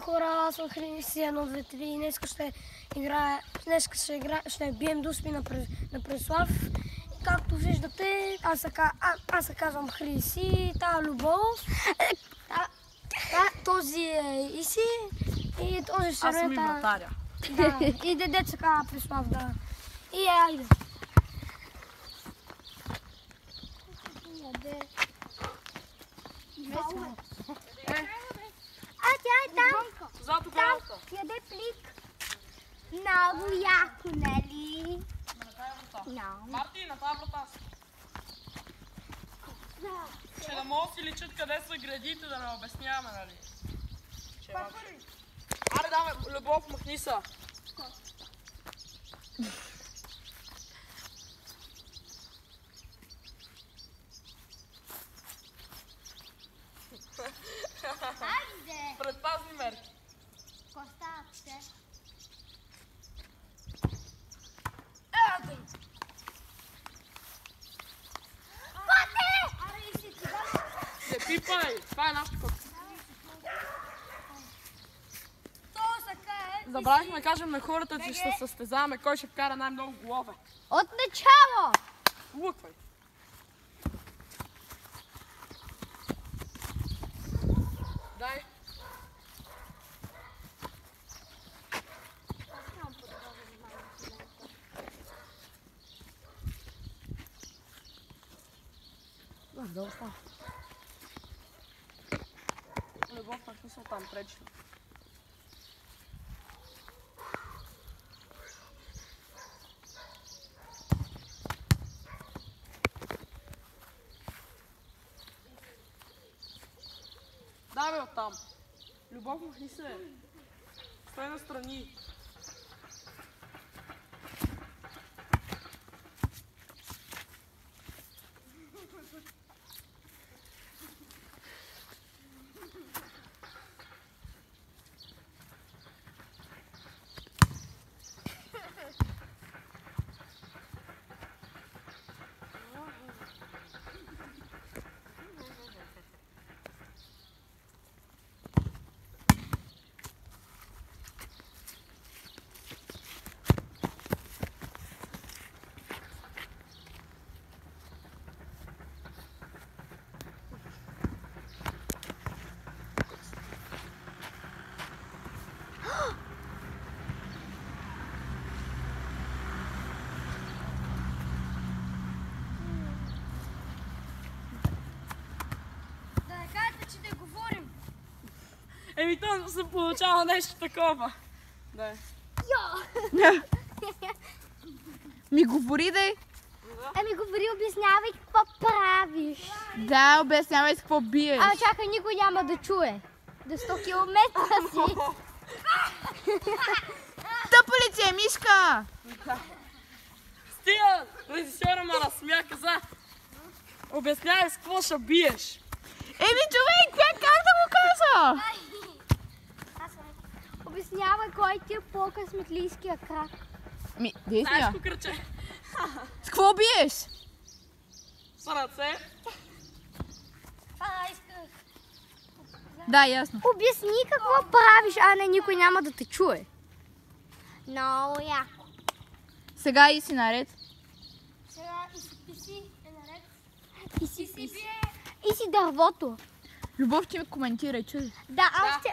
хора, аз съм Християн 1, 2, 3 и днес ще бием дуспи на Преслав. И както виждате, аз се казвам Хриси, тая Любов, този е Иси и този ще Аз съм и вратаря. Да, и дедет се казва Преслав, да. И айде. Тя е там. Зато гората. Яде плик. Много яко, нали? Марти, на тази врата си. Ще да мога си личат къде са градите, да не обясняваме, нали? Аре, давай, Любов, махни са. Айде! Предпазни мерки. Коставате. Не пипай! Това е нашата котка. Забравихме да кажем на хората, че ще състезаваме кой ще вкара най-много голове. От начало! Луквай! Дай! Долу става. Любов, махни се оттам, пречи. Давай оттам. Любов, махни се. Стой настрани. Еми, то се получава нещо такова. Да. Ми говори, дай. Ами говори, обяснявай какво правиш. Да, обяснявай с какво биеш. Ама чакай, никой няма да чуе. До 100 километра си. Тъпо лице, мишка! Стига! Режисьора ме разсмя, каза. Обяснявай с какво ще биеш. Еми, човек, как да го каза? Обяснявай кой ти е по-късметлийския крак. Ми, десния. Знаеш ко кръче? С какво биеш? С ръце. Да, ясно. Обясни какво правиш, а не никой няма да те чуе. Много яко. Сега и си наред. Сега Иси е наред. И си дървото. Любов, ти ми коментирай, чуй. Да, аз ще...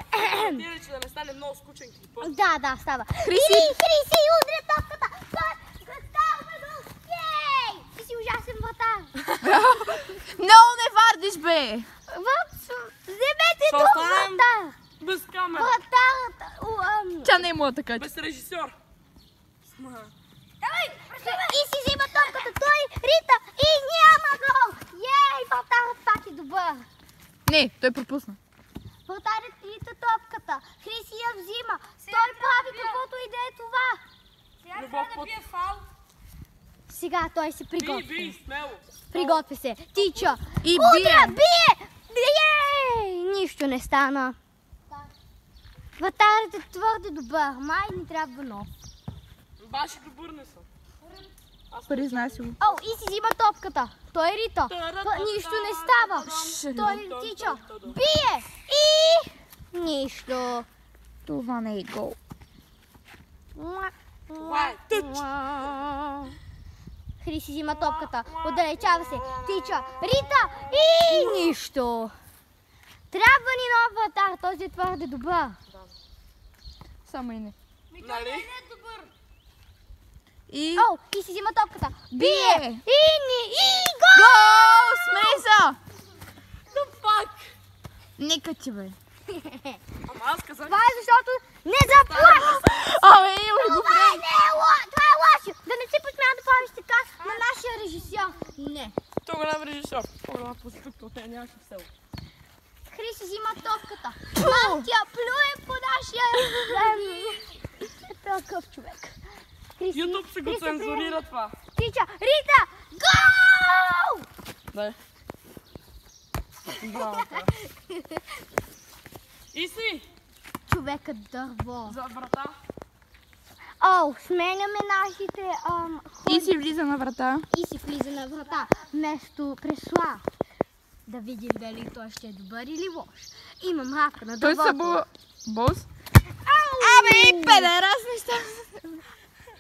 Тире, че да не стане много скучен клипът. Да, става. Хриси! Хриси, удря топката! Вратарме го! Ей! Ти си ужасен вратар. Много не вардиш, бе! Вземете Ще друг останем вратар! без камера. Вратарът... Тя не е моя така. Без режисьор. И си взима топката, той рита и няма гол! Ей, вратарът пак е добър. Не, той пропусна. Вратарят рита топката. Хриси я взима. Той прави каквото и да е това. Сега Любов, трябва да бие фал. Сега той се Би, приготви. смело. Приготви се. Тича. И Удря, бие. бие! Ей! Нищо не стана. Вратарят е твърде добър. Май ни трябва нов. Баши добър не съм. Признай си го. О, и си взима топката. Той рита. Нищо не става. Той тича. Бие! И... Нищо. Това не е гол. Това е тъч. Хриси взима топката, отдалечава се, тича, Рита и нищо. Трябва ни нов вратар, този е твърде добър. Само и не. Нали? И... О, и си взима топката. Бие! Бие! И гол! Гол! Смейса! The fuck? Нека ти бе. Ама аз казах. Това е защото не заплаха. Абе, има го Това е лошо. Да не си посмя да правиш така на нашия режисьор. Не. Той голям режисьор. По-голям проститутка от нея нямаше в село. Хриси взима топката. Тя плюе по нашия... Такъв човек. Хриси, YouTube се го Хриси, цензурира това. тича, Рита, гол! Дай. Браво, това. И си! Човекът дърво. За врата. О, сменяме нашите И си влиза на врата. и си влиза на врата. Вместо Преслав. Да видим дали той ще е добър или лош. Има мрака на Той дървото. са бос. Абе, И педерас неща.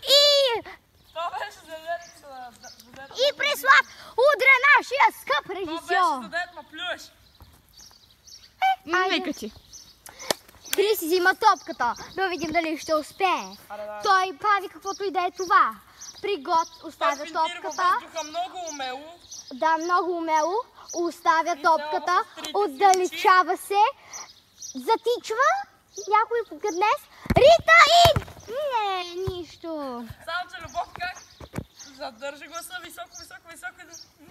И Това беше за дет. И Преслав удря нашия скъп Това беше режисьор. за дет ма плюеш. Айде. Нека ти. Хриси взима топката. Да видим дали ще успее. Той прави каквото и да е това. Пригод оставя Той финтира във топката. въздуха много умело. Да, много умело. Оставя И топката. цяло с трите си Отдалечава се. Затичва. Някой днес. Рита и... Не, нищо. Само, че Любов как? Задържи гласа високо, високо, високо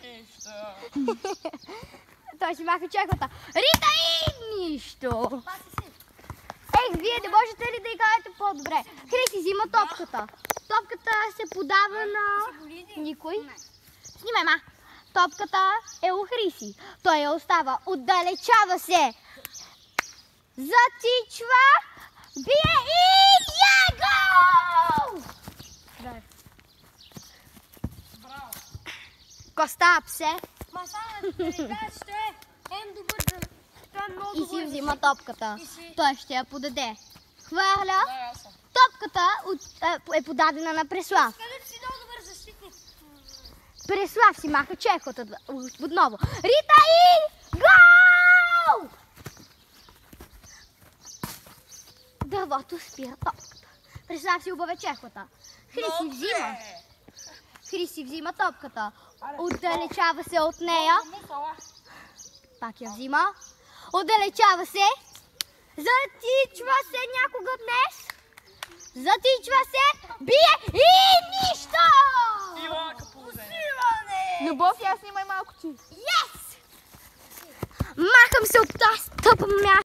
и... Нищо. Той си маха чеквата. Рита и нищо. Вие не можете ли да играете по-добре? Хриси взима топката. Топката се подава на... Никой? Снимай, ма. Топката е у Хриси. Той я остава. Отдалечава се. Затичва. Бие и е гол! Браво. Коста псе. Ма само да ви кажа, че е добър, той е много И си добър. взима топката. Той ще я подаде. Хвърля. Да, аз съм. Топката е подадена на Преслав. Където си много добър защитник. Преслав си маха чехота отново. Рита и гол! Дървото спира топката. Преслав си обавя чехота. Хриси взима. Хриси взима топката. Отдалечава се от нея. Пак я взима. Отдалечава се. Затичва се някога днес. Затичва се. Бие и нищо! И лака положение. Любов, я снимай малко ти. Yes! Махам се от тази тъпа място.